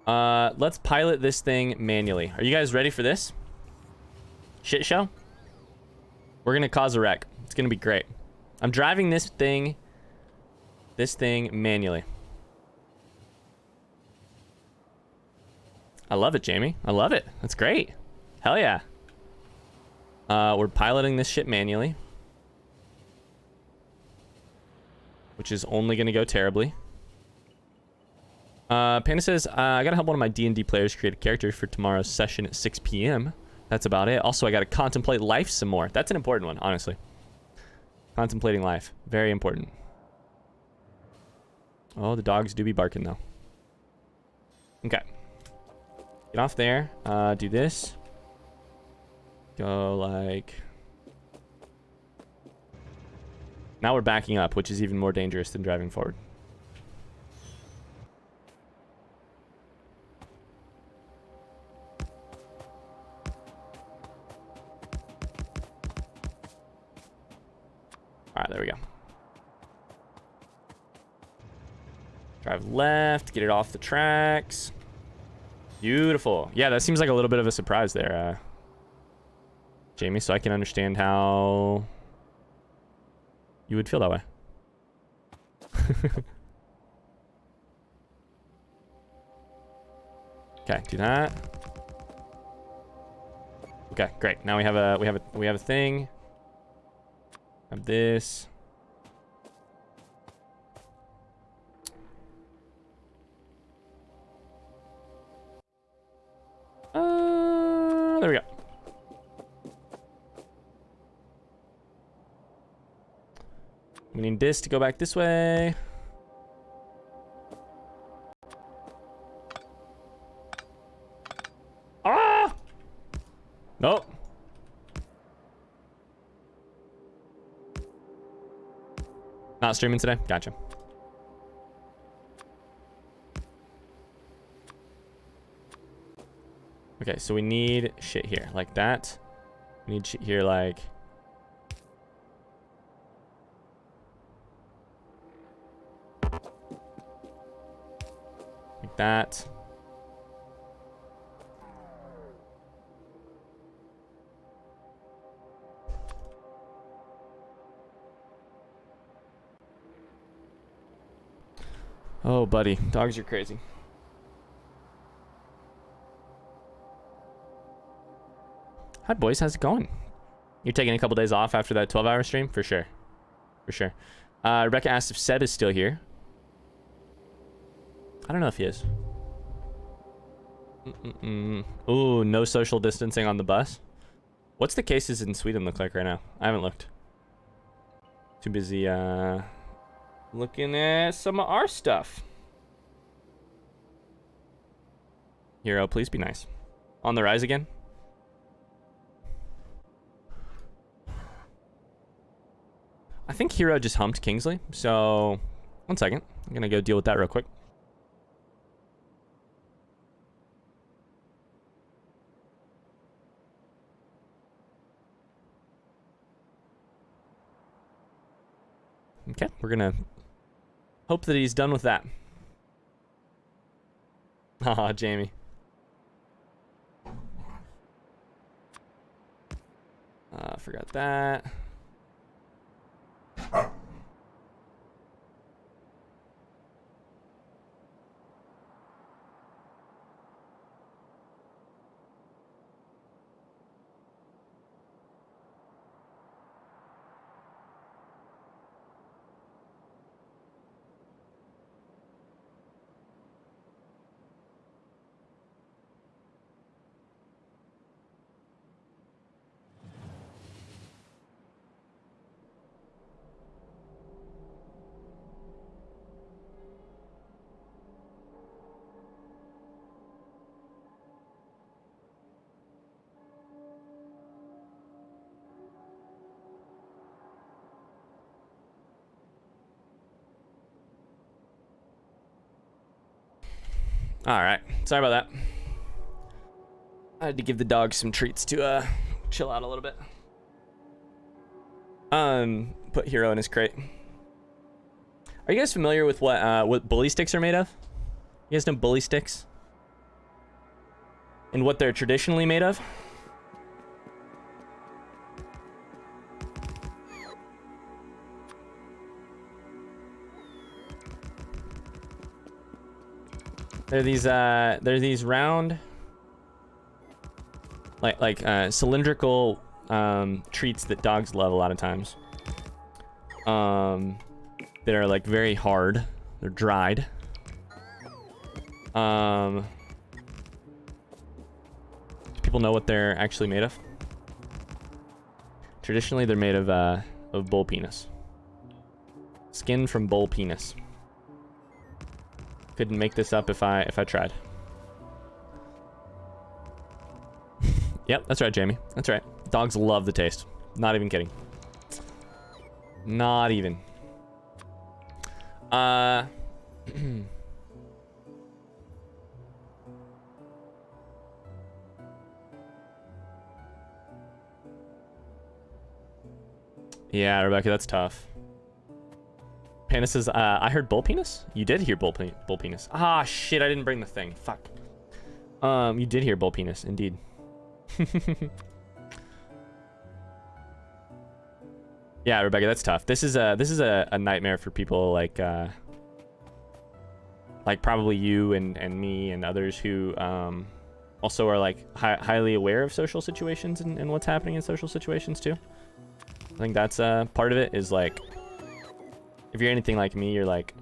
Let's pilot this thing manually. Are you guys ready for this? Shit show? We're gonna cause a wreck. It's gonna be great. I'm driving this thing manually. I love it, Jamie. I love it. That's great. Hell yeah. We're piloting this shit manually, which is only gonna go terribly. Panda says, I gotta help one of my D&D players create a character for tomorrow's session at 6 p.m. That's about it. Also, I gotta contemplate life some more. That's an important one, honestly. Contemplating life. Very important. Oh, the dogs do be barking, though. Okay. Get off there. Do this. Go like... Now we're backing up, which is even more dangerous than driving forward. Alright, there we go. Drive left, get it off the tracks. Beautiful. Yeah, that seems like a little bit of a surprise there, Jamie, so I can understand how you would feel that way. Okay, do that. Okay, great. Now we have a thing. Have this. There we go. We need this to go back this way. Ah! Nope. Not streaming today? Gotcha. Okay, so we need shit here like that. We need shit here like... like that. Oh, buddy. Dogs are crazy. Hi, boys. How's it going? You're taking a couple days off after that 12-hour stream? For sure. For sure. Rebecca asked if Seb is still here. I don't know if he is. Ooh, no social distancing on the bus. What's the cases in Sweden look like right now? I haven't looked. Too busy looking at some of our stuff. Hero, please be nice. On the rise again? I think Hero just humped Kingsley, so 1 second. I'm gonna go deal with that real quick. Okay, we're gonna hope that he's done with that. Haha, Jamie. Forgot that. All right, sorry about that. I had to give the dog some treats to chill out a little bit. Put Hero in his crate. Are you guys familiar with what bully sticks are made of? You guys know bully sticks? in what they're traditionally made of. They're these round, like cylindrical treats that dogs love a lot of times. That are like very hard. They're dried. Do people know what they're actually made of? Traditionally, they're made of bull penis. Skin from bull penis. Couldn't make this up if I tried. Yep, that's right, Jamie. That's right. Dogs love the taste. Not even kidding. Not even. Yeah, Rebecca, that's tough. Panis is, I heard bull penis? You did hear bull penis. Ah, shit, I didn't bring the thing. Fuck. You did hear bull penis, indeed. Yeah, Rebecca, that's tough. This is a nightmare for people like probably you and me and others who also are like highly aware of social situations and what's happening in social situations too. I think that's part of it is like, if you're anything like me, you're like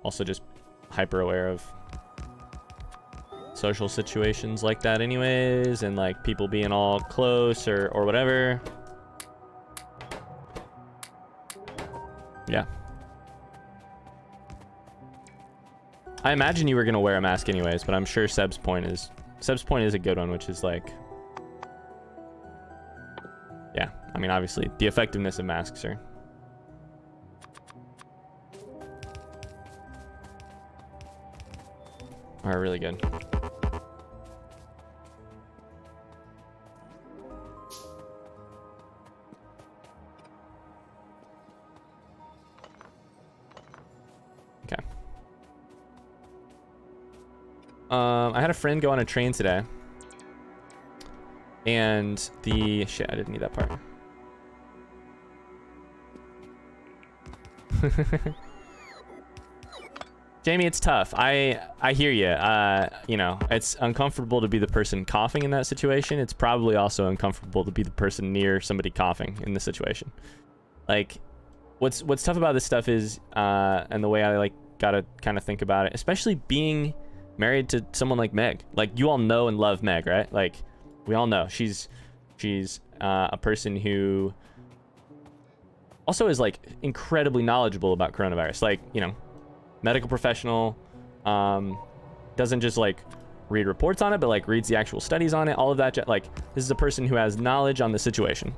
also just hyper aware of social situations like that anyways, and like people being all close or whatever. Yeah. I imagine you were gonna wear a mask anyways, but I'm sure Seb's point is a good one, which is like, yeah, I mean, obviously the effectiveness of masks are really good. Okay. I had a friend go on a train today, and shit, I didn't need that part. Jamie, it's tough. I hear you. You know, it's uncomfortable to be the person coughing in that situation. It's probably also uncomfortable to be the person near somebody coughing in the situation. Like, what's tough about this stuff is, and the way I like gotta kind of think about it, especially being married to someone like Meg. Like, you all know and love Meg, right? Like, we all know she's a person who also is like incredibly knowledgeable about coronavirus. Like, you know, medical professional, doesn't just like read reports on it, but like reads the actual studies on it, all of that. Like, this is a person who has knowledge on the situation,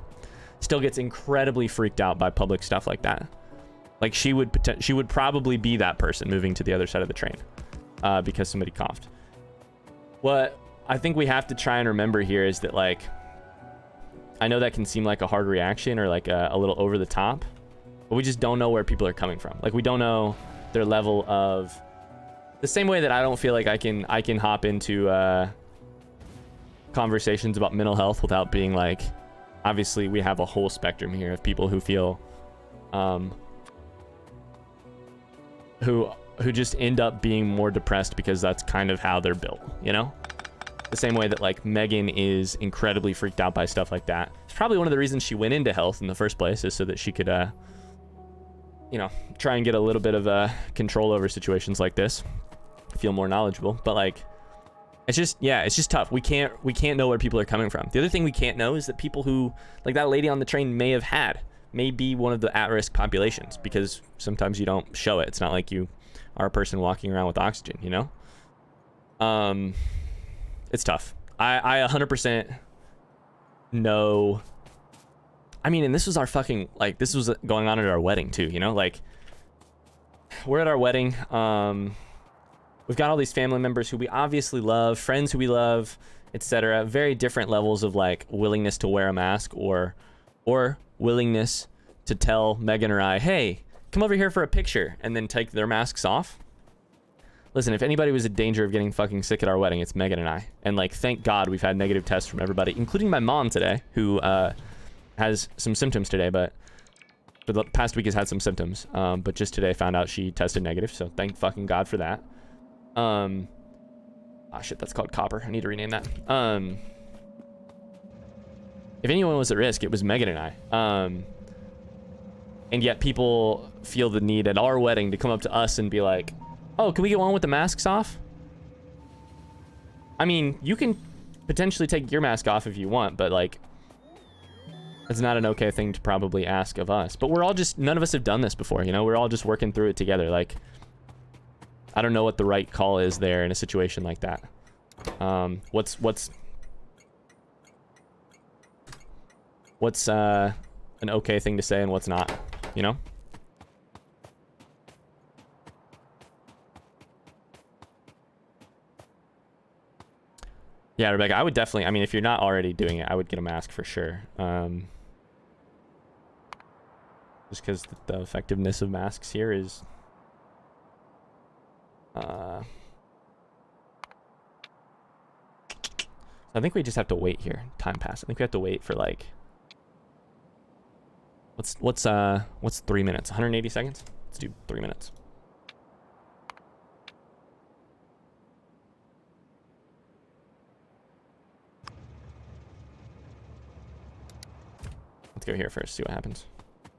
still gets incredibly freaked out by public stuff like that. Like, she would probably be that person moving to the other side of the train because somebody coughed. What I think we have to try and remember here is that, like, I know that can seem like a hard reaction or like a little over the top, but we just don't know where people are coming from. Like, we don't know their level of, the same way that I don't feel like I can hop into conversations about mental health without being like, obviously we have a whole spectrum here of people who feel who just end up being more depressed because that's kind of how they're built, you know? The same way that like Megan is incredibly freaked out by stuff like that. It's probably one of the reasons she went into health in the first place, is so that she could you know, try and get a little bit of control over situations like this, feel more knowledgeable. But like, it's just tough. We can't know where people are coming from. The other thing we can't know is that people who, like that lady on the train may be one of the at-risk populations, because sometimes you don't show it. It's not like you are a person walking around with oxygen, you know? It's tough. I 100% know. I mean, and this was our fucking, like, this was going on at our wedding too, you know? Like, we're at our wedding. We've got all these family members who we obviously love, friends who we love, etc. Very different levels of like willingness to wear a mask or willingness to tell Megan or I, hey, come over here for a picture and then take their masks off. Listen, if anybody was in danger of getting fucking sick at our wedding, it's Megan and I. And like, thank God we've had negative tests from everybody, including my mom today, who has some symptoms today, but for the past week has had some symptoms. But just today found out she tested negative, so thank fucking God for that. Ah, shit, that's called copper. I need to rename that. If anyone was at risk, it was Megan and I. And yet people feel the need at our wedding to come up to us and be like, oh, can we get one with the masks off? I mean, you can potentially take your mask off if you want, but like, it's not an okay thing to probably ask of us. But we're all just, none of us have done this before, you know? We're all just working through it together. Like, I don't know what the right call is there in a situation like that. What's an okay thing to say and what's not, you know? Yeah, Rebecca, I would definitely, I mean, if you're not already doing it, I would get a mask for sure. Just because the effectiveness of masks here is... I think we just have to wait here. Time pass. I think we have to wait for like... What's 3 minutes? 180 seconds? Let's do 3 minutes. Let's go here first, see what happens.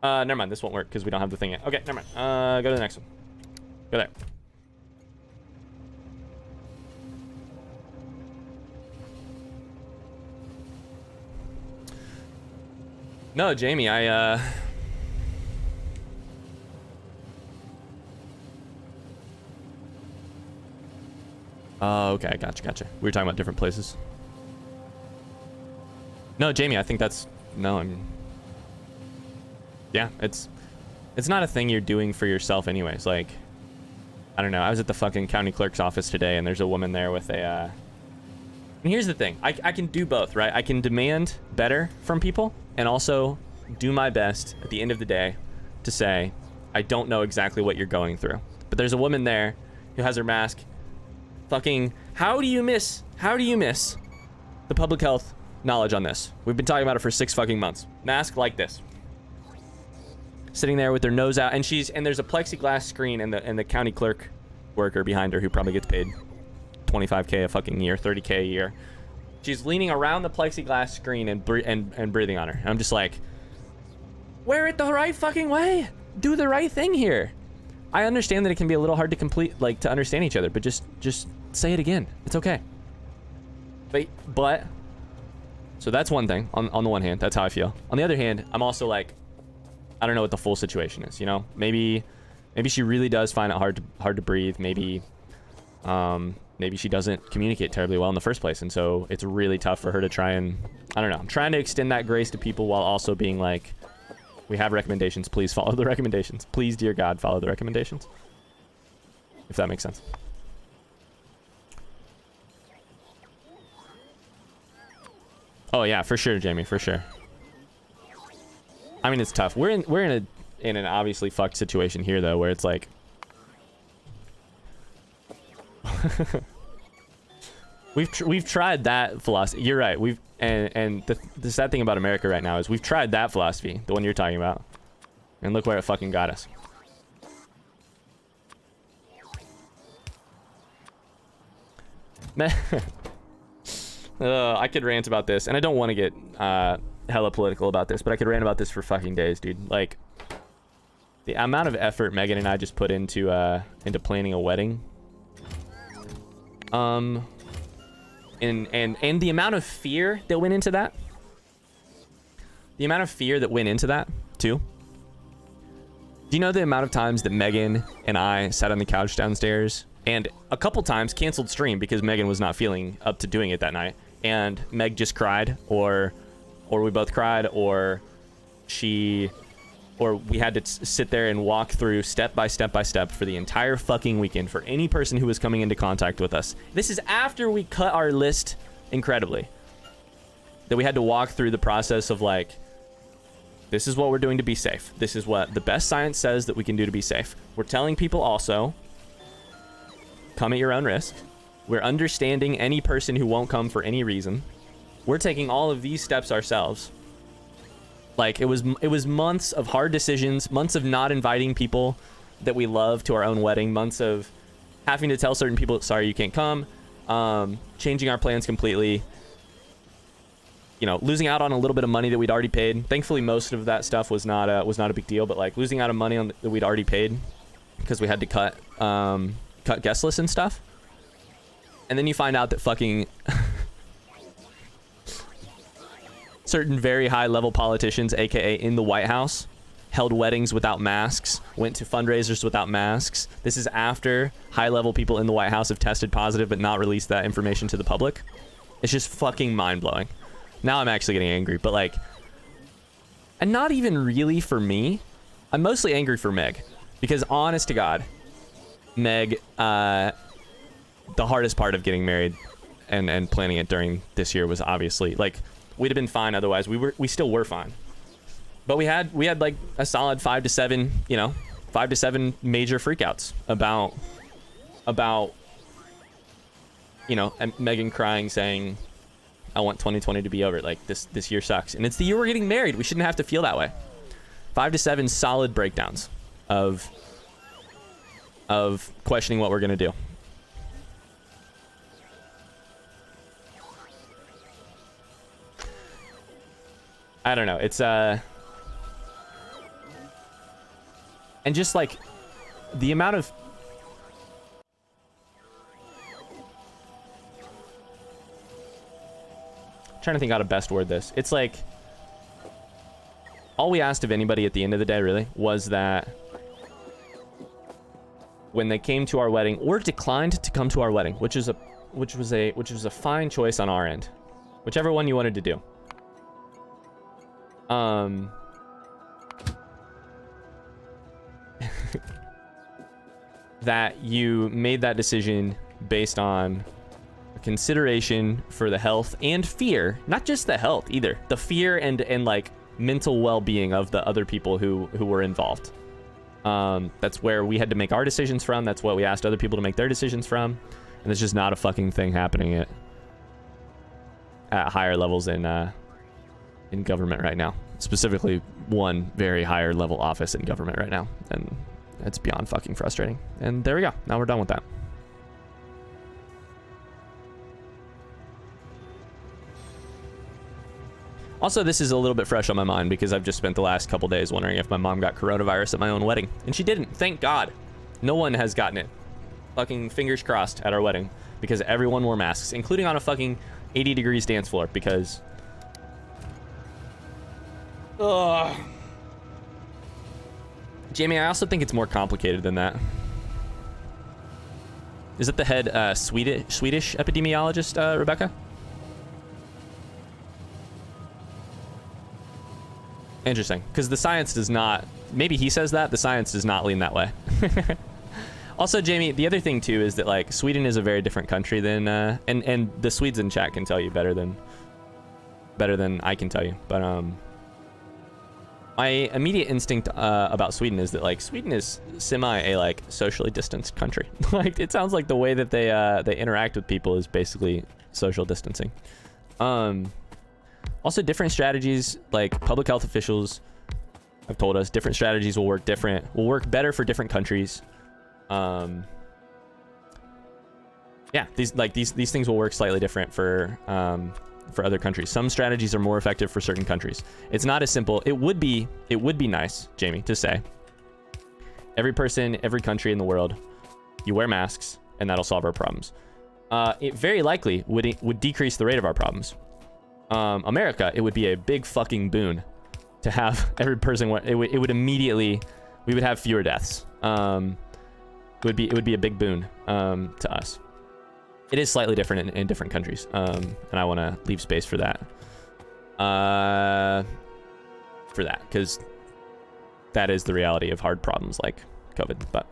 Never mind, this won't work because we don't have the thing yet. Okay, never mind. Go to the next one. Go there. No, Jamie, I, Oh, okay, gotcha. We were talking about different places. No, Jamie, I think that's... No, I mean... Yeah, it's not a thing you're doing for yourself anyways. Like, I don't know. I was at the fucking county clerk's office today, and there's a woman there with a, And here's the thing. I can do both, right? I can demand better from people, and also do my best at the end of the day to say, I don't know exactly what you're going through. But there's a woman there who has her mask. Fucking, how do you miss the public health knowledge on this? We've been talking about it for 6 fucking months. Mask like this. Sitting there with their nose out, and there's a plexiglass screen and the county clerk worker behind her who probably gets paid $25K a fucking year, $30K a year. She's leaning around the plexiglass screen and breathing on her. And I'm just like, wear it the right fucking way. Do the right thing here. I understand that it can be a little hard to understand each other, but just say it again. It's okay. But so that's one thing. On the one hand, that's how I feel. On the other hand, I'm also like, I don't know what the full situation is, you know? Maybe she really does find it hard to breathe. Maybe she doesn't communicate terribly well in the first place, and so it's really tough for her to try and... I don't know. I'm trying to extend that grace to people while also being like, we have recommendations. Please follow the recommendations. Please, dear God, follow the recommendations. If that makes sense. Oh, yeah, for sure, Jamie, for sure. I mean, it's tough. We're in an obviously fucked situation here, though, where it's like... we've tried that philosophy. You're right. And the sad thing about America right now is we've tried that philosophy, the one you're talking about, and look where it fucking got us. I could rant about this, and I don't want to get hella political about this, but I could rant about this for fucking days, dude. Like, the amount of effort Megan and I just put into planning a wedding, and the amount of fear that went into that. The amount of fear that went into that too. Do you know the amount of times that Megan and I sat on the couch downstairs and a couple times canceled stream because Megan was not feeling up to doing it that night, and Meg just cried, or we both cried, or we had to sit there and walk through step by step for the entire fucking weekend for any person who was coming into contact with us. This is after we cut our list incredibly. That we had to walk through the process of like, This is what we're doing to be safe. This is what the best science says that we can do to be safe. We're telling people also, come at your own risk. We're understanding any person who won't come for any reason. We're taking all of these steps ourselves. Like, it was months of hard decisions, months of not inviting people that we love to our own wedding, months of having to tell certain people, sorry, you can't come, changing our plans completely, you know, losing out on a little bit of money that we'd already paid. Thankfully, most of that stuff was not a big deal, but like losing out on money that we'd already paid because we had to cut guest lists and stuff. And then you find out that fucking certain very high level politicians, aka in the White House, held weddings without masks, went to fundraisers without masks. This is after high level people in the White House have tested positive but not released that information to the public. It's just fucking mind blowing. Now I'm actually getting angry, but like, and not even really for me. I'm mostly angry for Meg, because honest to God, Meg, the hardest part of getting married and planning it during this year was obviously, like, we'd have been fine otherwise. We still were fine, but we had like a solid 5 to 7, you know, 5 to 7 major freakouts about, you know, and Megan crying saying, I want 2020 to be over. Like, this year sucks. And it's the year we're getting married. We shouldn't have to feel that way. 5 to 7 solid breakdowns of questioning what we're going to do. I don't know. It's, and just like the amount of, trying to think how to best word this. It's like, all we asked of anybody at the end of the day really was that when they came to our wedding or declined to come to our wedding, which was a fine choice on our end, whichever one you wanted to do. That you made that decision based on consideration for the health and fear, not just the health either, the fear and like mental well-being of the other people who were involved. That's where we had to make our decisions from. That's what we asked other people to make their decisions from, and it's just not a fucking thing happening at higher levels in government right now, specifically one very higher level office in government right now, and it's beyond fucking frustrating. And there we go, now we're done with that. Also, this is a little bit fresh on my mind because I've just spent the last couple days wondering if my mom got coronavirus at my own wedding. And she didn't. Thank God. No one has gotten it. Fucking fingers crossed at our wedding because everyone wore masks, including on a fucking 80 degrees dance floor because... Ugh. Jamie, I also think it's more complicated than that. Is it the head Swedish epidemiologist, Rebecca? Interesting, because the science does not, maybe he says that, the science does not lean that way. Also, Jamie, the other thing too is that like Sweden is a very different country than, and the Swedes in chat can tell you better than I can tell you. But my immediate instinct about Sweden is that like Sweden is a like socially distanced country. Like it sounds like the way that they interact with people is basically social distancing. Also, different strategies, like public health officials have told us, different strategies will work better for different countries. Yeah, these things will work slightly different for other countries. Some strategies are more effective for certain countries. It's not as simple. It would be nice, Jamie, to say every person, every country in the world, you wear masks, and that'll solve our problems. It very likely would decrease the rate of our problems. America, it would be a big fucking boon to have every person. It would immediately, we would have fewer deaths. It would be a big boon to us. It is slightly different in different countries, and I want to leave space for that. Because that is the reality of hard problems like COVID. But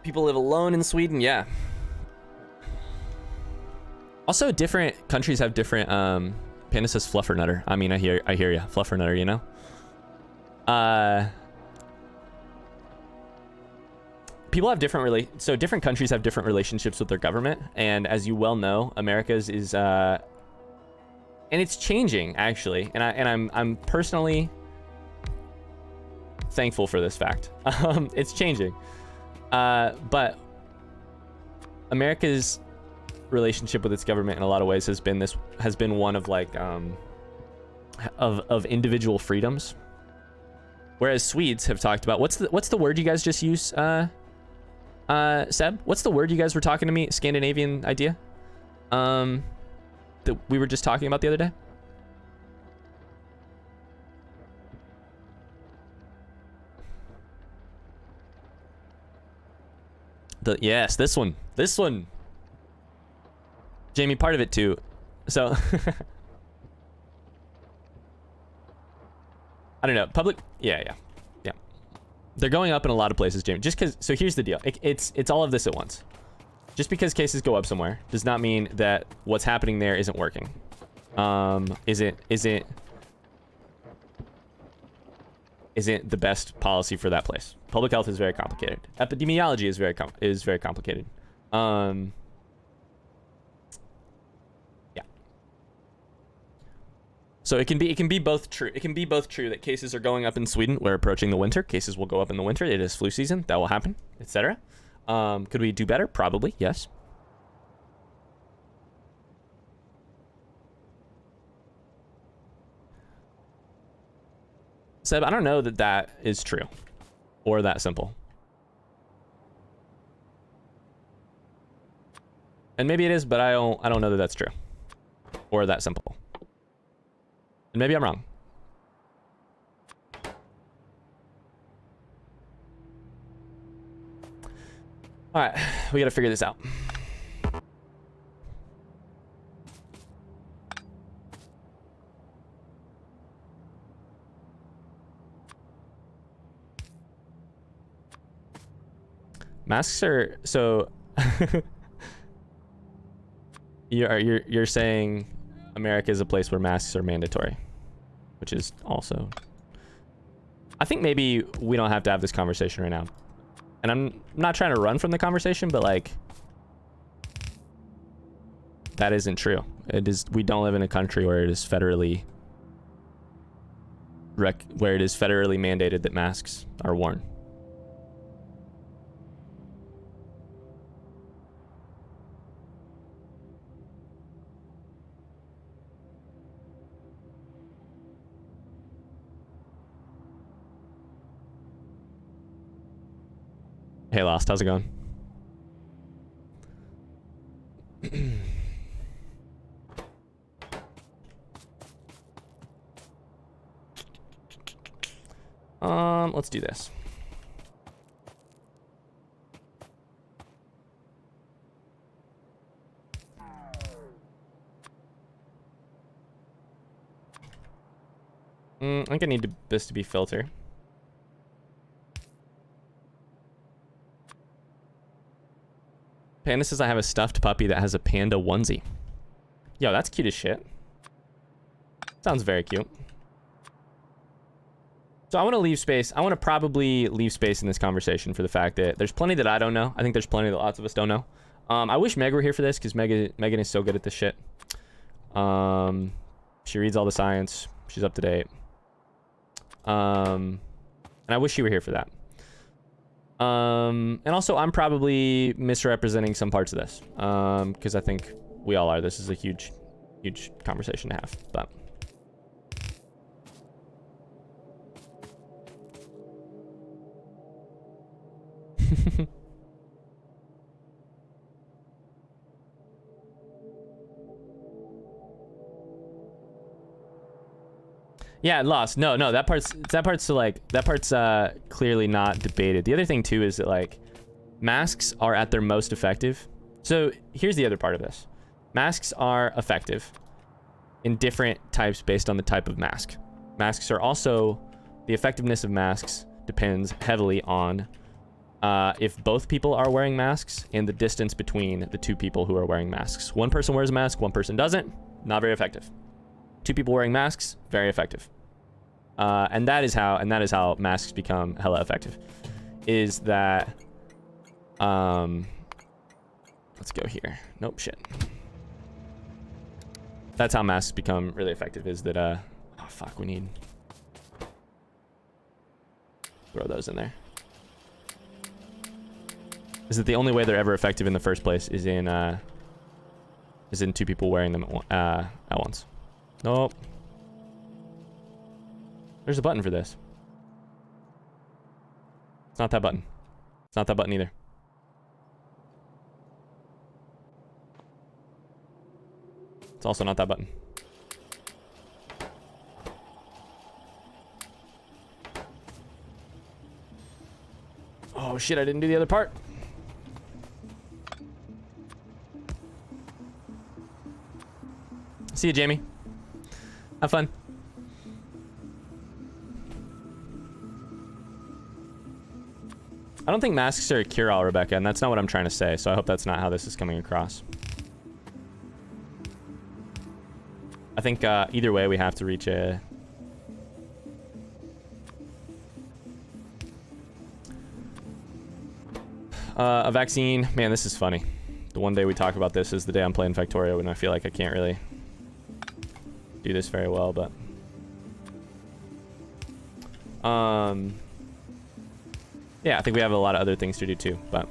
people live alone in Sweden, yeah. Also, different countries have different. Panda says fluffernutter. I mean, I hear you, fluffernutter. You know. People have different so different countries have different relationships with their government, and as you well know, America's is and it's changing actually, and I'm personally thankful for this fact. It's changing, but America's relationship with its government in a lot of ways has been one of like of individual freedoms, whereas Swedes have talked about what's the word you guys just use, Seb? What's the word you guys were talking to me? Scandinavian idea, that we were just talking about the other day. Yes, this one. Jamie, part of it too. So I don't know. Public. Yeah. They're going up in a lot of places, Jamie. Just because. So here's the deal. It's all of this at once. Just because cases go up somewhere does not mean that what's happening there isn't working. Isn't the best policy for that place. Public health is very complicated. Epidemiology is very complicated. Yeah. So it can be both true. It can be both true that cases are going up in Sweden. We're approaching the winter. Cases will go up in the winter. It is flu season. That will happen, etc. Could we do better? Probably, yes. Seb, I don't know that is true or that simple. And maybe it is, but I don't know that that's true or that simple. And maybe I'm wrong. All right, we got to figure this out. Masks are so. You're saying America is a place where masks are mandatory, which is also. I think maybe we don't have to have this conversation right now, and I'm not trying to run from the conversation, but like that isn't true. It is. We don't live in a country where it is federally mandated that masks are worn. Hey, Lost, how's it going? Let's do this. I think I need this to be filter. Panda says I have a stuffed puppy that has a panda onesie. Yo, that's cute as shit. Sounds very cute. So I want to leave space. I want to probably leave space in this conversation for the fact that there's plenty that I don't know. I think there's plenty that lots of us don't know. I wish Meg were here for this because Megan is so good at this shit. She reads all the science. She's up to date. And I wish she were here for that. And also I'm probably misrepresenting some parts of this, because I think we all are. This is a huge conversation to have, but yeah, Lost. No, that part's clearly not debated. The other thing too is that like masks are at their most effective. So here's the other part of this. Masks are effective in different types based on the type of mask. Masks are also, the effectiveness of masks depends heavily on if both people are wearing masks and the distance between the two people who are wearing masks. One person wears a mask, one person doesn't. Not very effective. Two people wearing masks, very effective. And that is how masks become hella effective. Is that let's go here. Nope, shit. That's how masks become really effective, is that oh fuck, we need throw those in there. Is that the only way they're ever effective in the first place is in two people wearing them at once. Nope. There's a button for this. It's not that button. It's not that button either. It's also not that button. Oh shit, I didn't do the other part. See you, Jamie. Have fun. I don't think masks are a cure-all, Rebecca, and that's not what I'm trying to say, so I hope that's not how this is coming across. I think either way we have to reach a vaccine. Man, this is funny. The one day we talk about this is the day I'm playing Factorio, and I feel like I can't really do this very well, but yeah, I think we have a lot of other things to do too, but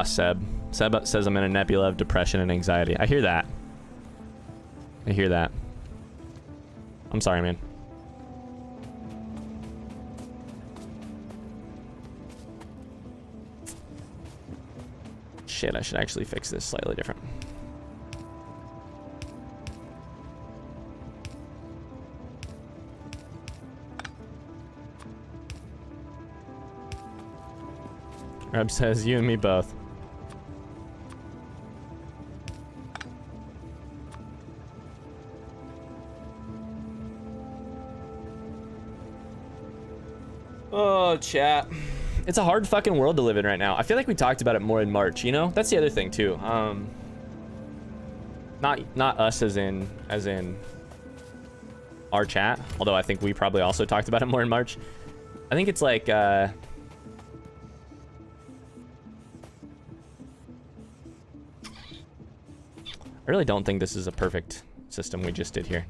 Seb says I'm in a nebula of depression and anxiety. I hear that. I hear that. I'm sorry, man. Shit, I should actually fix this slightly different. Reb says, you and me both. Oh, chat. It's a hard fucking world to live in right now. I feel like we talked about it more in March, you know? That's the other thing too. Not us as in our chat, although I think we probably also talked about it more in March. I think it's like I really don't think this is a perfect system we just did here.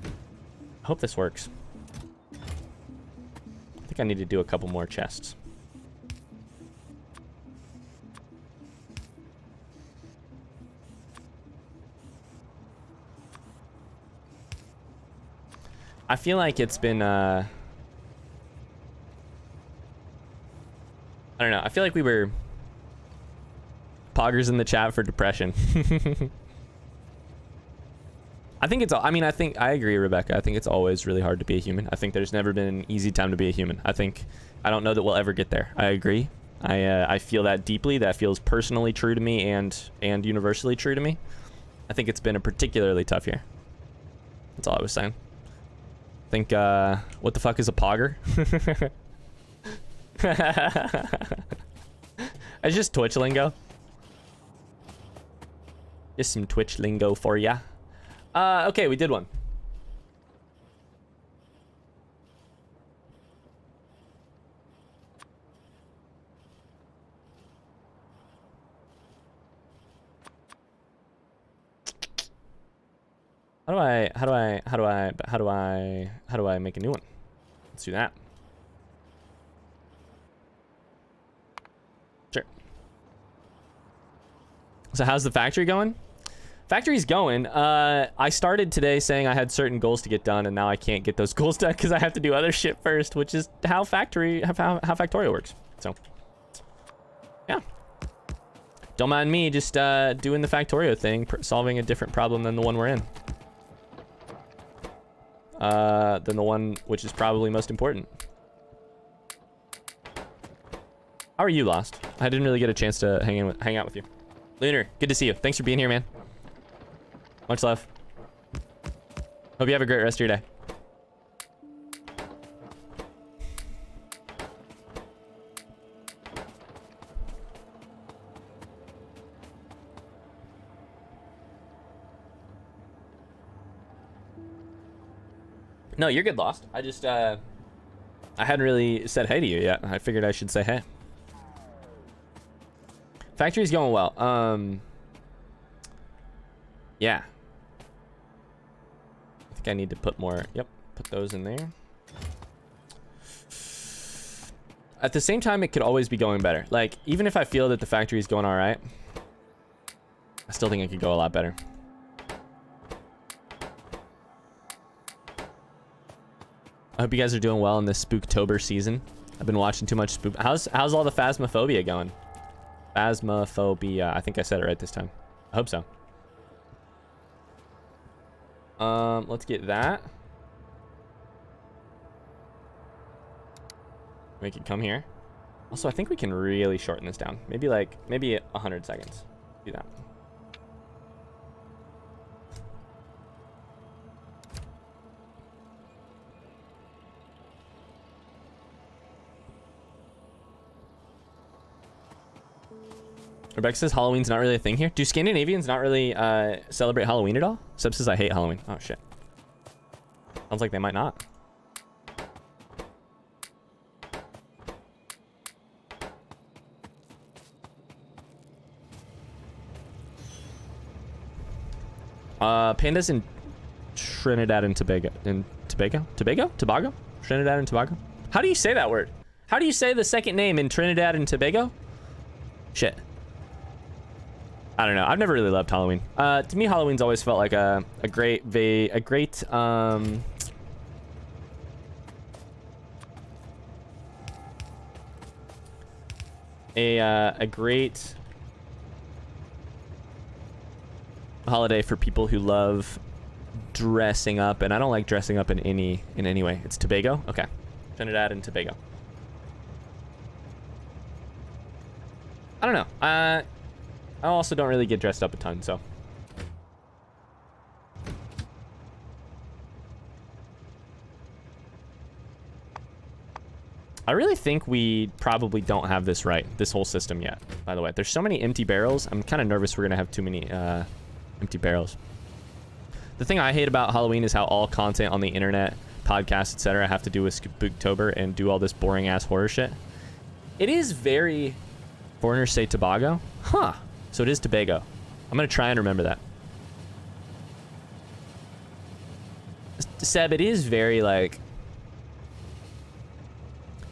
I hope this works. I think I need to do a couple more chests. I feel like it's been I don't know. I feel like we were poggers in the chat for depression. I think it's, I mean, I agree, Rebecca. I think it's always really hard to be a human. I think there's never been an easy time to be a human. I don't know that we'll ever get there. I agree. I feel that deeply. That feels personally true to me and universally true to me. I think it's been a particularly tough year. That's all I was saying. I think, what the fuck is a pogger? It's just Twitch lingo. Just some Twitch lingo for ya. Okay, we did one. How do I make a new one? Let's do that. Sure. So how's the factory going? Factory's going. I started today saying I had certain goals to get done, and now I can't get those goals done because I have to do other shit first, which is how Factorio works. So, yeah. Don't mind me just doing the Factorio thing, solving a different problem than the one we're in. Than the one which is probably most important. How are you, Lost? I didn't really get a chance to hang out with you. Lunar, good to see you. Thanks for being here, man. Much love. Hope you have a great rest of your day. No, you're good, Lost. I just, I hadn't really said hey to you yet. I figured I should say hey. Factory's going well. Yeah. I think I need to put more, yep, put those in there. At the same time, it could always be going better. Like, even if I feel that the factory's going all right, I still think it could go a lot better. I hope you guys are doing well in this Spooktober season. I've been watching too much Spook. How's all the Phasmophobia going? Phasmophobia. I think I said it right this time. I hope so. Let's get that. Make it come here. Also, I think we can really shorten this down. Maybe 100 seconds. Do that. Rebecca says Halloween's not really a thing here. Do Scandinavians not really celebrate Halloween at all? Seb says I hate Halloween. Oh, shit. Sounds like they might not. Pandas in Trinidad and Tobago. Tobago? Trinidad and Tobago? How do you say that word? How do you say the second name in Trinidad and Tobago? Shit. I don't know. I've never really loved Halloween. To me, Halloween's always felt like a great holiday for people who love dressing up, and I don't like dressing up in any way. It's Tobago? Okay. Trinidad and Tobago. I don't know. I also don't really get dressed up a ton, so. I really think we probably don't have this right, this whole system yet, by the way. There's so many empty barrels. I'm kind of nervous we're going to have too many empty barrels. The thing I hate about Halloween is how all content on the internet, podcasts, etc. have to do with Spooktober and do all this boring-ass horror shit. It is very... Foreigners say Tobago? Huh. So it is Tobago. I'm going to try and remember that. Seb, it is very, like...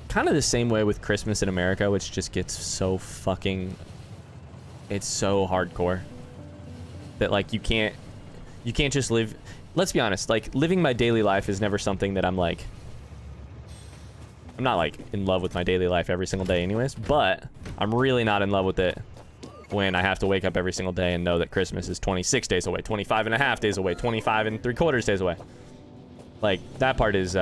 kind of the same way with Christmas in America, which just gets so fucking... it's so hardcore. That, like, you can't just live... Let's be honest, like, living my daily life is never something that I'm, like... I'm not, like, in love with my daily life every single day anyways, but I'm really not in love with it when I have to wake up every single day and know that Christmas is 26 days away, 25 and a half days away, 25 and 3/4 days away. Like, that part is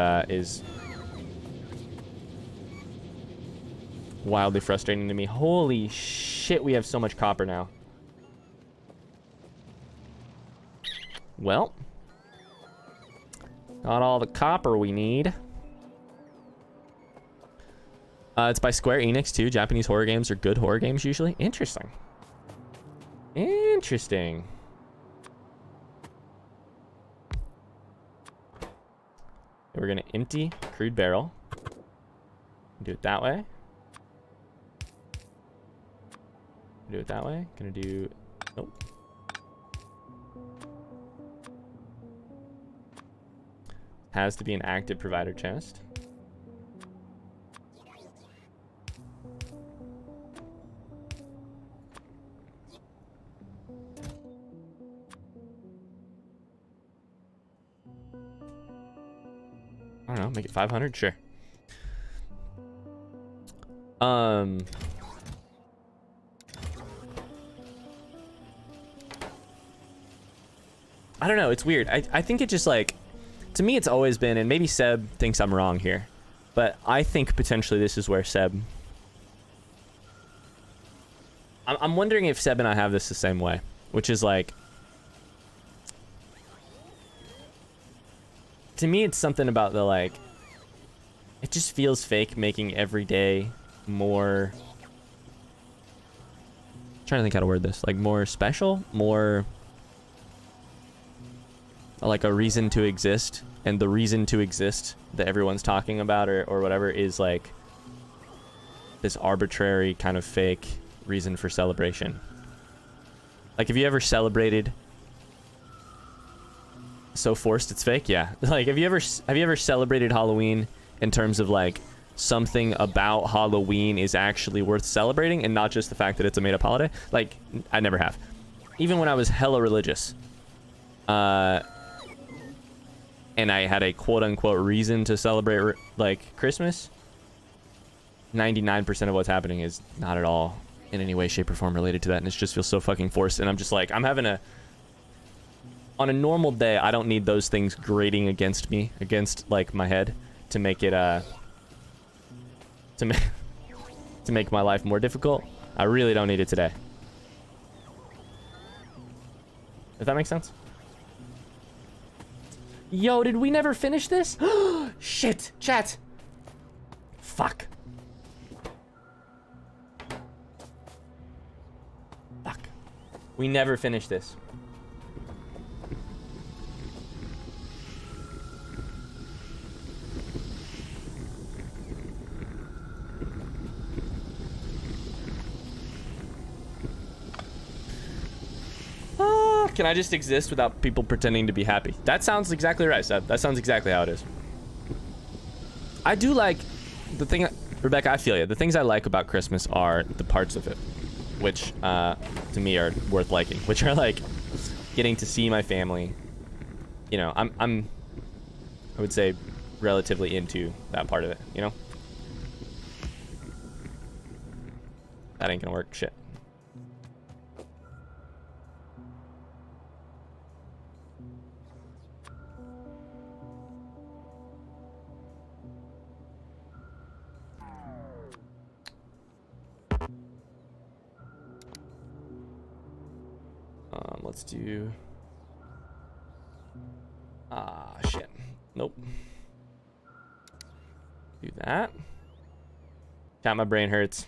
wildly frustrating to me. Holy shit, we have so much copper now. Well, got all the copper we need. It's by Square Enix too. Japanese horror games are good horror games usually. Interesting. Interesting. We're gonna empty crude barrel. Do it that way. Do it that way. Gonna do... Nope. Has to be an active provider chest. I don't know, make it 500? Sure. I don't know, it's weird. I think it just, like, to me it's always been, and maybe Seb thinks I'm wrong here, but I think potentially this is where Seb I'm wondering if Seb and I have this the same way, which is like, to me, it's something about the like, it just feels fake making every day more, I'm trying to think how to word this, like more special, more like a reason to exist. And the reason to exist that everyone's talking about or whatever is like this arbitrary kind of fake reason for celebration. Like, have you ever celebrated so forced it's fake? Yeah. Like, have you ever celebrated Halloween in terms of like something about Halloween is actually worth celebrating and not just the fact that it's a made up holiday? Like, I never have. Even when I was hella religious, and I had a quote-unquote reason to celebrate, like, Christmas, 99% of what's happening is not at all in any way, shape, or form related to that, and it just feels so fucking forced, and I'm just like, I'm having a... On a normal day, I don't need those things grating against me, against, like, my head, to make it, to make my life more difficult. I really don't need it today. If that makes sense? Yo, did we never finish this? Shit, chat. Fuck. Fuck. We never finished this. Can I just exist without people pretending to be happy? That sounds exactly right, Seb. That sounds exactly how it is. I do like the thing, Rebecca, I feel you. The things I like about Christmas are the parts of it, which to me are worth liking, which are like getting to see my family. You know, I would say relatively into that part of it, you know? That ain't gonna work, shit. Let's do... Ah, shit. Nope. Do that. God, my brain hurts.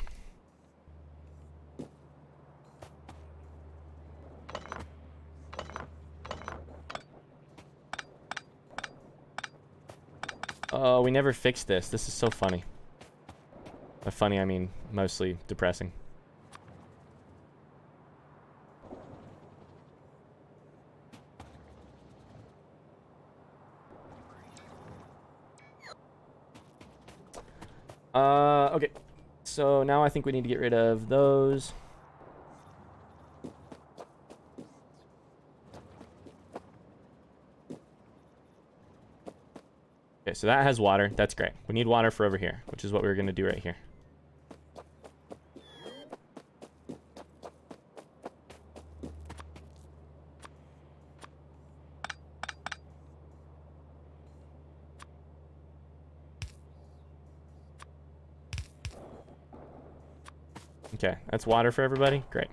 Oh, we never fixed this. This is so funny. By funny, I mean mostly depressing. Okay. So now I think we need to get rid of those. Okay, so that has water. That's great. We need water for over here, which is what we're going to do right here. Okay, that's water for everybody. Great.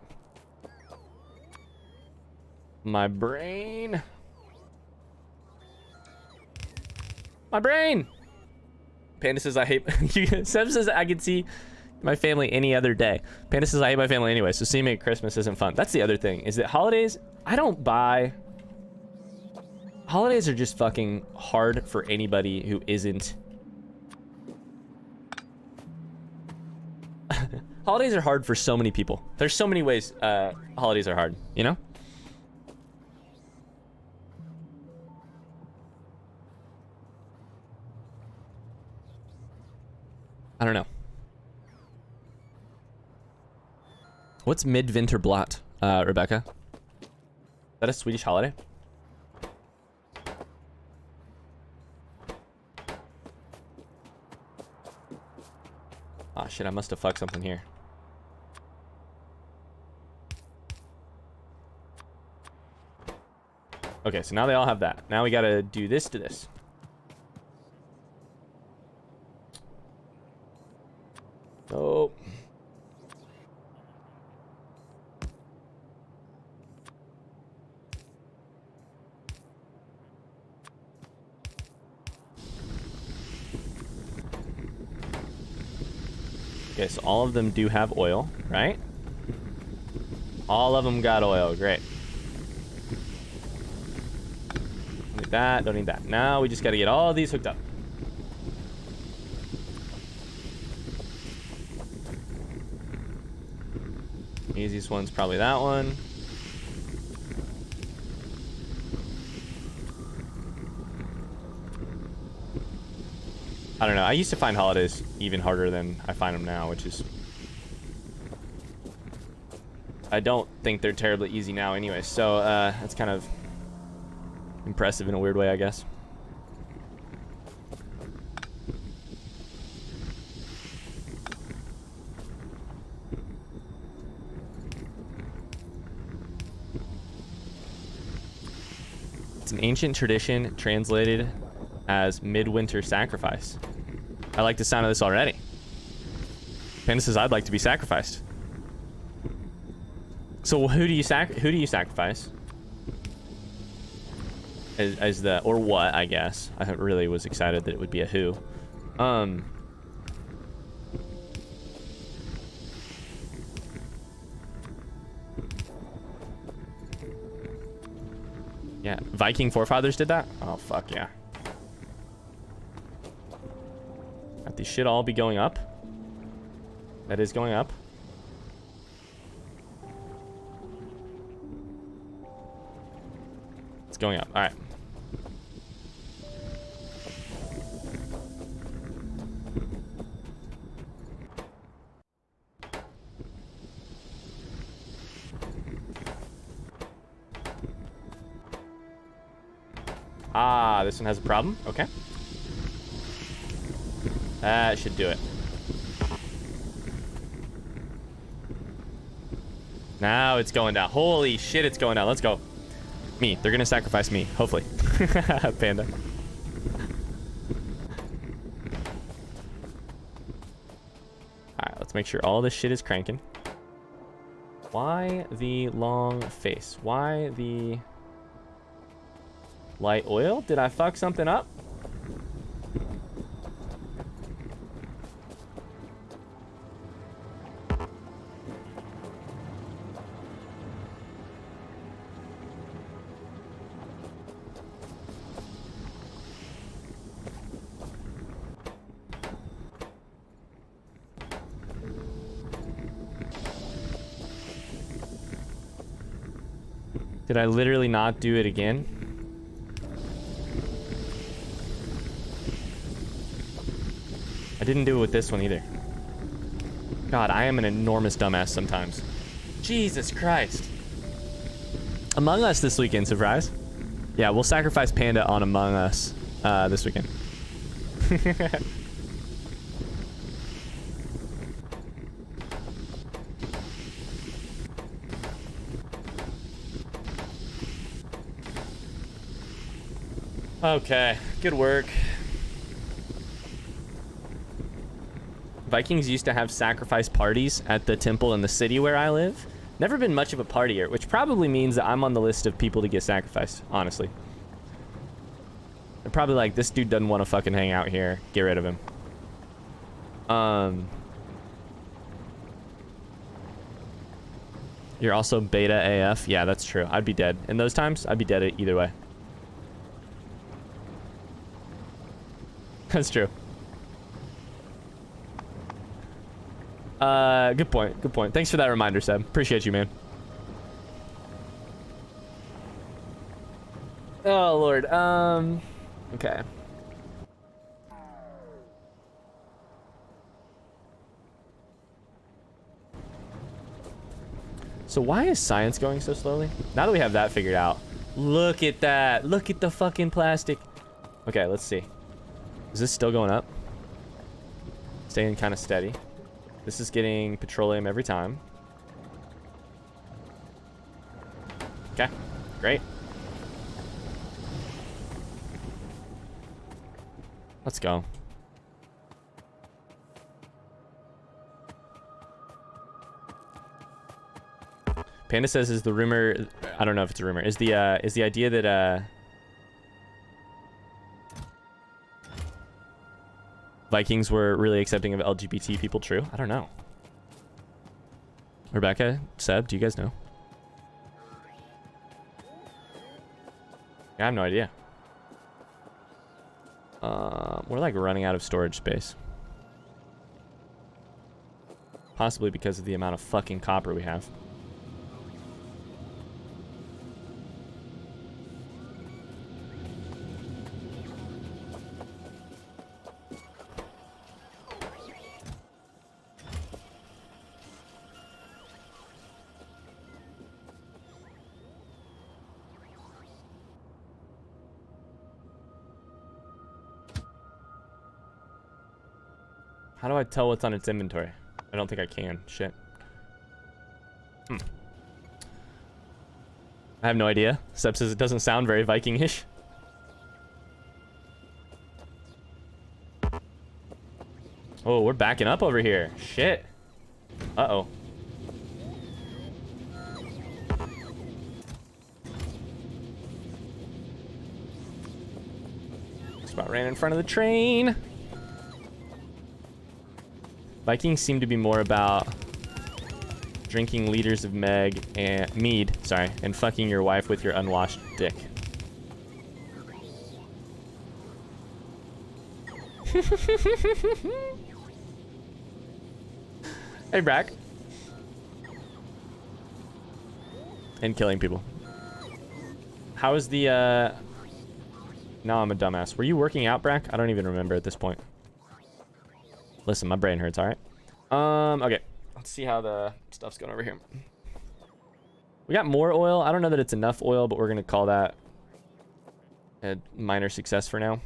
My brain. My brain. Panda says I hate... Seb says I can see my family any other day. Panda says I hate my family anyway, so seeing me at Christmas isn't fun. That's the other thing, is that holidays... I don't buy... Holidays are just fucking hard for anybody who isn't... Holidays are hard for so many people. There's so many ways holidays are hard, you know? I don't know. What's Midwinter Blot, Rebecca? Is that a Swedish holiday? Oh shit, I must have fucked something here. Okay, so now they all have that. Now we gotta do this to this. Oh. Okay, so all of them do have oil, right? All of them got oil. Great. Don't need that. Don't need that. Now we just got to get all these hooked up. Easiest one's probably that one. I don't know. I used to find holidays even harder than I find them now, which is... I don't think they're terribly easy now anyway, so that's kind of impressive in a weird way, I guess. It's an ancient tradition translated as midwinter sacrifice. I like the sound of this already. Panda says, I'd like to be sacrificed. So who do you sacrifice? As the, or what, I guess. I really was excited that it would be a who. Yeah, Viking forefathers did that? Oh, fuck yeah. Got these shit all be going up. That is going up. It's going up. All right. Ah, this one has a problem. Okay. That should do it. Now it's going down. Holy shit, it's going down. Let's go. Me. They're gonna sacrifice me. Hopefully. Panda. Alright, let's make sure all this shit is cranking. Why the long face? Why the light oil? Did I fuck something up? Did I literally not do it again? I didn't do it with this one either. God, I am an enormous dumbass sometimes. Jesus Christ. Among Us this weekend, surprise. Yeah, we'll sacrifice Panda on Among Us this weekend. Okay, good work. Vikings used to have sacrifice parties at the temple in the city where I live. Never been much of a partier, which probably means that I'm on the list of people to get sacrificed, honestly. They're probably like, this dude doesn't want to fucking hang out here. Get rid of him. You're also beta AF. Yeah, that's true. I'd be dead. In those times, I'd be dead either way. That's true. Good point. Good point. Thanks for that reminder, Seb. Appreciate you, man. Oh, Lord. Okay. So why is science going so slowly? Now that we have that figured out. Look at that. Look at the fucking plastic. Okay, let's see. Is this still going up? Staying kind of steady. This is getting petroleum every time. Okay, great. Let's go. Panda says, is the rumor, I don't know if it's a rumor, is the idea that Vikings were really accepting of LGBT people. True. I don't know. Rebecca, Seb, do you guys know? I have no idea. We're like running out of storage space. Possibly because of the amount of fucking copper we have. How do I tell what's on its inventory? I don't think I can. Shit. I have no idea. Seb says it doesn't sound very Viking-ish. Oh, we're backing up over here. Shit. Uh-oh. Just about ran in front of the train. Vikings seem to be more about drinking liters of mead, and fucking your wife with your unwashed dick. Hey, Brack. And killing people. How is the, No, I'm a dumbass. Were you working out, Brack? I don't even remember at this point. Listen, my brain hurts, alright? Okay. Let's see how the stuff's going over here. We got more oil. I don't know that it's enough oil, but we're going to call that a minor success for now.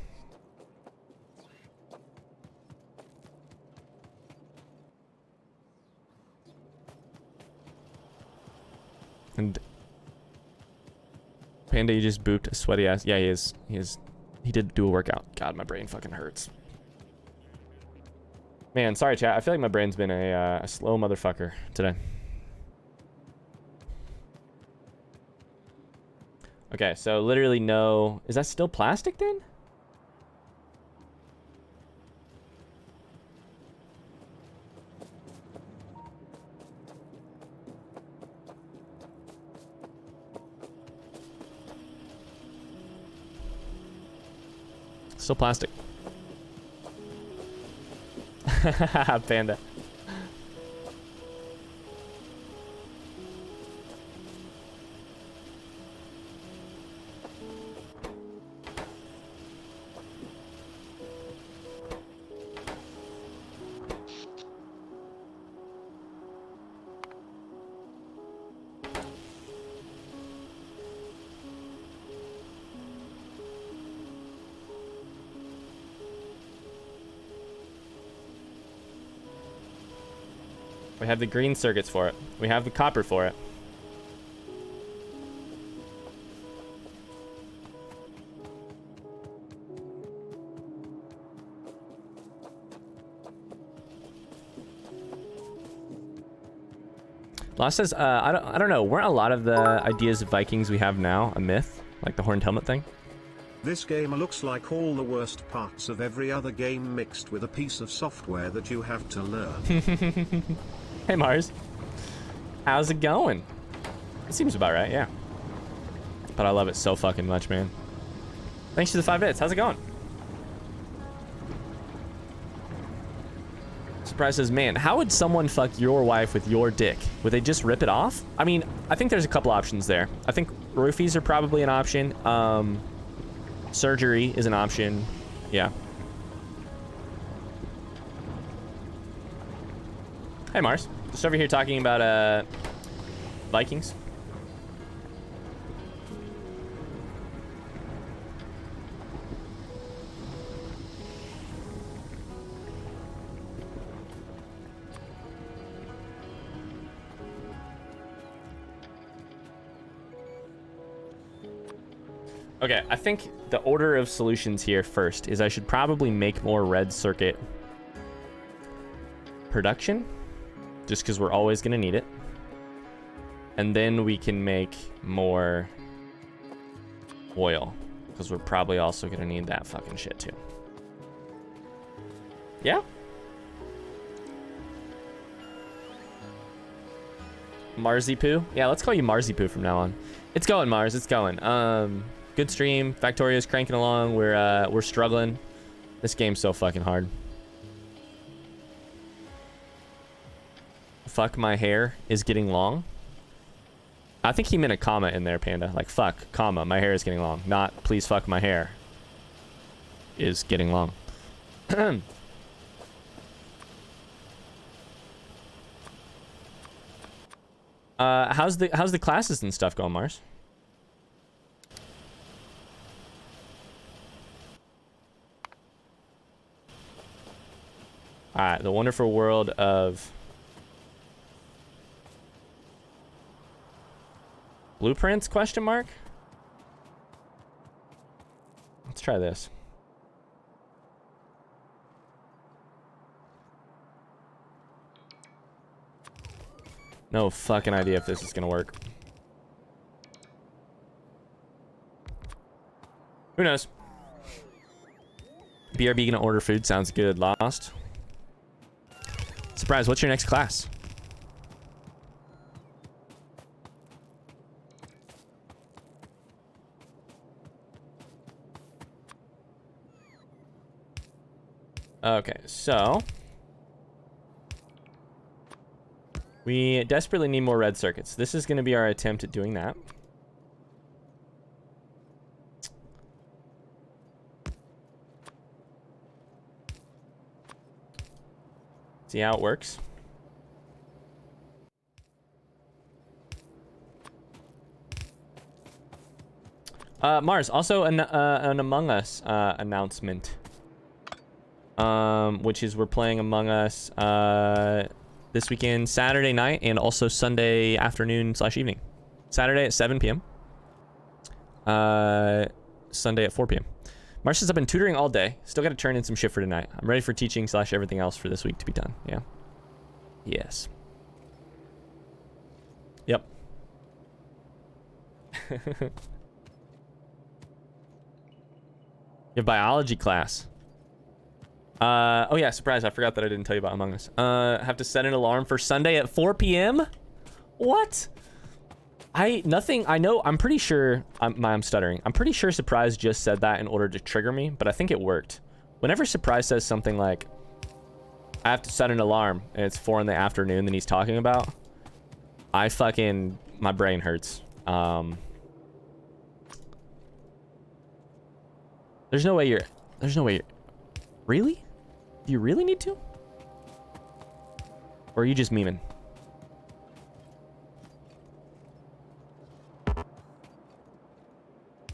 And Panda, you just booped a sweaty ass. Yeah, he is. He did do a workout. God, my brain fucking hurts. Man, sorry, chat. I feel like my brain's been a slow motherfucker today. Okay, so literally no... Is that still plastic then? Still plastic. Panda. We have the green circuits for it. We have the copper for it. Lost says, I don't know. Weren't a lot of the ideas of Vikings we have now a myth? Like the horned helmet thing? This game looks like all the worst parts of every other game mixed with a piece of software that you have to learn. Hey Mars, how's it going? It seems about right, yeah. But I love it so fucking much, man. Thanks for the 5 bits. How's it going? Surprise says, man, how would someone fuck your wife with your dick? Would they just rip it off? I mean, I think there's a couple options there. I think roofies are probably an option. Surgery is an option. Yeah. Hey Mars, just over here talking about Vikings. Okay, I think the order of solutions here first is I should probably make more red circuit production. Just because we're always going to need it. And then we can make more oil. Because we're probably also going to need that fucking shit too. Yeah. Marzipu. Yeah, let's call you Marzipu from now on. It's going, Mars. It's going. Good stream. Factorio's cranking along. We're struggling. This game's so fucking hard. Fuck, my hair is getting long. I think he meant a comma in there, Panda. Like, fuck, comma, my hair is getting long. Not, please fuck, my hair is getting long. How's the classes and stuff going, Mars? All right, the wonderful world of blueprints, question mark? Let's try this. No fucking idea if this is gonna work. Who knows? BRB gonna order food, sounds good. Lost. Surprise, what's your next class? Okay, so we desperately need more red circuits. This is going to be our attempt at doing that. See how it works. Mars, also an Among Us announcement. Which is we're playing Among Us this weekend, Saturday night, and also Sunday afternoon/evening. Saturday at 7 p.m. Sunday at 4 p.m. Mars says, I've been tutoring all day. Still got to turn in some shit for tonight. I'm ready for teaching / everything else for this week to be done. Yeah. Yes. Yep. Your biology class. Oh yeah, surprise, I forgot that I didn't tell you about Among Us. Have to set an alarm for Sunday at 4 p.m.? What? I'm pretty sure, I'm stuttering. I'm pretty sure Surprise just said that in order to trigger me, but I think it worked. Whenever Surprise says something like, I have to set an alarm, and it's 4 in the afternoon that he's talking about, my brain hurts. There's no way you're, really? Do you really need to? Or are you just memeing?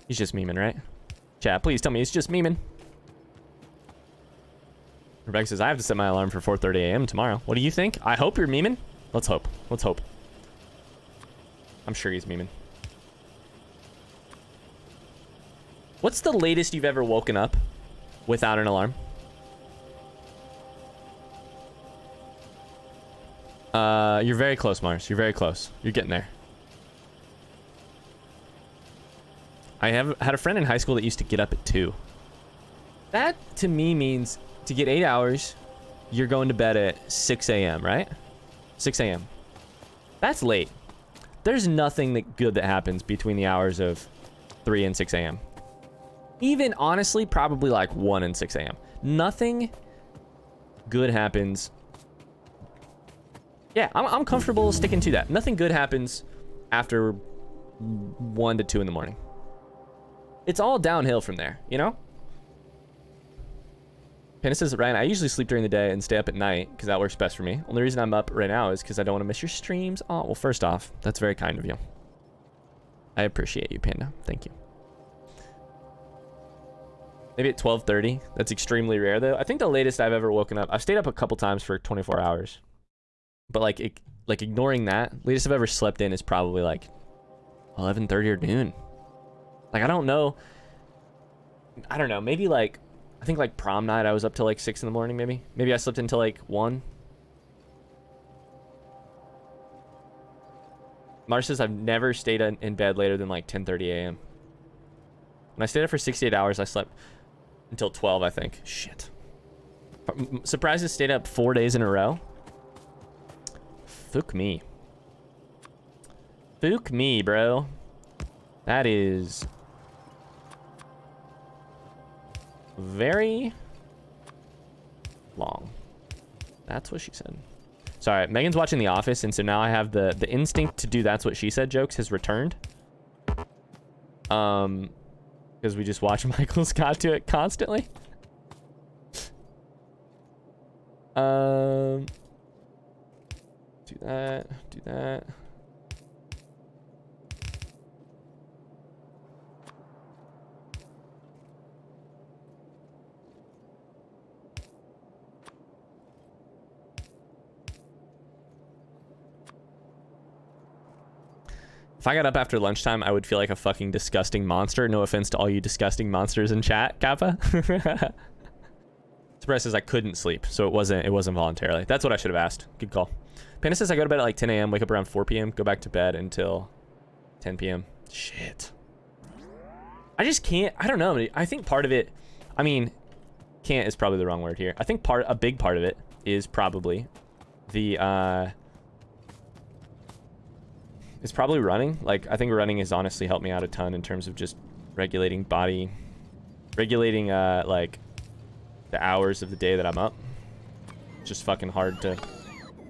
He's just memeing, right? Chat, please tell me he's just memeing. Rebecca says, I have to set my alarm for 4:30 a.m. tomorrow. What do you think? I hope you're memeing. Let's hope. Let's hope. I'm sure he's memeing. What's the latest you've ever woken up without an alarm? You're very close, Mars. You're very close. You're getting there. I had a friend in high school that used to get up at 2. That, to me, means to get 8 hours, you're going to bed at 6 a.m., right? 6 a.m. That's late. There's nothing good that happens between the hours of 3 and 6 a.m. Even, honestly, probably like 1 and 6 a.m. Nothing good happens. Yeah, I'm comfortable sticking to that. Nothing good happens after 1 to 2 in the morning. It's all downhill from there, you know? Penna says, Ryan, I usually sleep during the day and stay up at night because that works best for me. Only reason I'm up right now is because I don't want to miss your streams. Oh, well, first off, that's very kind of you. I appreciate you, Panda. Thank you. Maybe at 12:30. That's extremely rare, though. I think the latest I've ever woken up, I've stayed up a couple times for 24 hours. But, like ignoring that, latest I've ever slept in is probably, like, 11:30 or noon. Like, I don't know. Maybe, like, I think, like, prom night, I was up till, like, 6 in the morning, maybe. Maybe I slept until, like, 1. Mars says, I've never stayed in bed later than, like, 10:30 a.m. When I stayed up for 68 hours, I slept until 12, I think. Shit. Surprises stayed up 4 days in a row. Fuck me. Fuck me, bro. That is very long. That's what she said. Sorry, Megan's watching The Office, and so now I have the instinct to do that's what she said jokes has returned. Because we just watch Michael Scott do it constantly. Do that, do that. If I got up after lunchtime, I would feel like a fucking disgusting monster. No offense to all you disgusting monsters in chat, Kappa. Surprise says I couldn't sleep, so it wasn't voluntarily. That's what I should have asked. Good call. Panda says I go to bed at like 10 a.m., wake up around 4 p.m., go back to bed until 10 p.m. Shit. I just can't. I don't know. I think part of it, I mean, can't is probably the wrong word here. I think a big part of it is probably the it's probably running. Like, I think running has honestly helped me out a ton in terms of just regulating like the hours of the day that I'm up. It's just fucking hard to,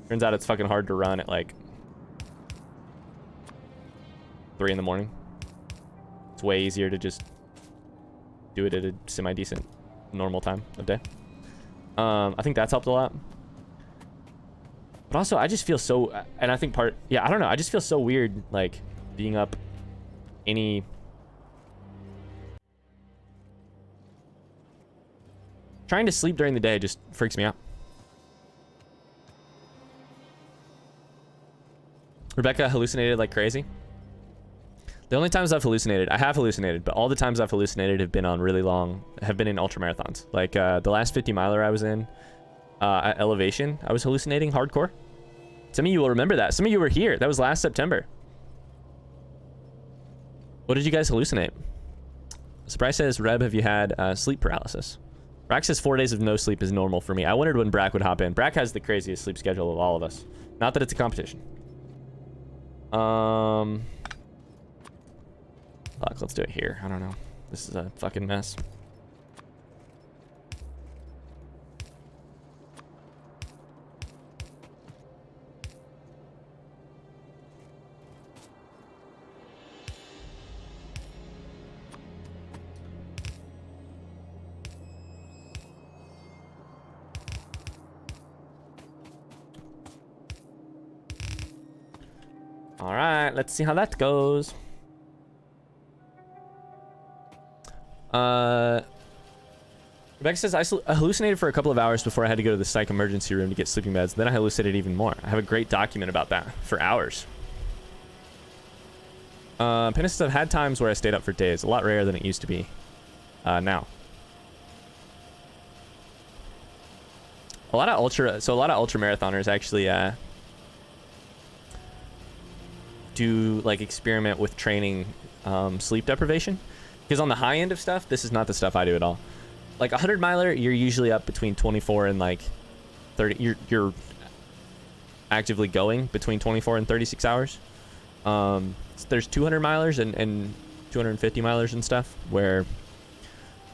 turns out it's fucking hard to run at like 3 in the morning. It's way easier to just do it at a semi-decent normal time of day. I think that's helped a lot. But also, I just feel so, and I think yeah, I don't know. I just feel so weird, like, being up trying to sleep during the day just freaks me out. Rebecca hallucinated like crazy. The only times I've hallucinated, I have hallucinated, but all the times I've hallucinated have been in ultramarathons. Like, the last 50 miler I was in, at Elevation, I was hallucinating hardcore. Some of you will remember that. Some of you were here. That was last September. What did you guys hallucinate? Surprise says, Reb, have you had sleep paralysis? Brack says 4 days of no sleep is normal for me. I wondered when Brack would hop in. Brack has the craziest sleep schedule of all of us. Not that it's a competition. Fuck, let's do it here. I don't know. This is a fucking mess. All right, let's see how that goes. Rebecca says, I hallucinated for a couple of hours before I had to go to the psych emergency room to get sleeping meds. Then I hallucinated even more. I have a great document about that for hours. Panda says, I've had times where I stayed up for days. A lot rarer than it used to be now. A lot of ultra marathoners actually do like experiment with training sleep deprivation, because on the high end of stuff, this is not the stuff I do at all. Like 100 miler, you're usually up between 24 and like 30. You're actively going between 24 and 36 hours. There's 200 milers and 250 milers and stuff where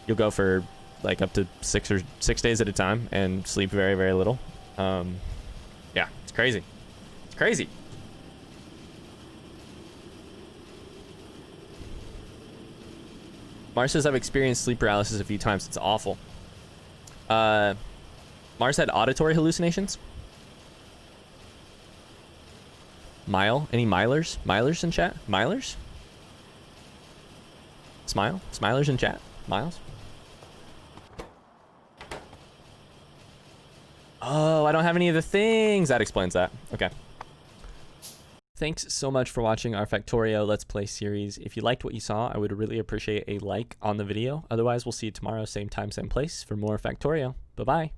you'll go for like up to 6 days at a time and sleep very, very little. Yeah, it's crazy. It's crazy. Mars says, I've experienced sleep paralysis a few times. It's awful. Mars had auditory hallucinations. Any milers? Milers in chat? Milers? Smilers in chat? Miles? Oh, I don't have any of the things. That explains that. Okay. Thanks so much for watching our Factorio Let's Play series. If you liked what you saw, I would really appreciate a like on the video. Otherwise, we'll see you tomorrow, same time, same place, for more Factorio. Bye-bye.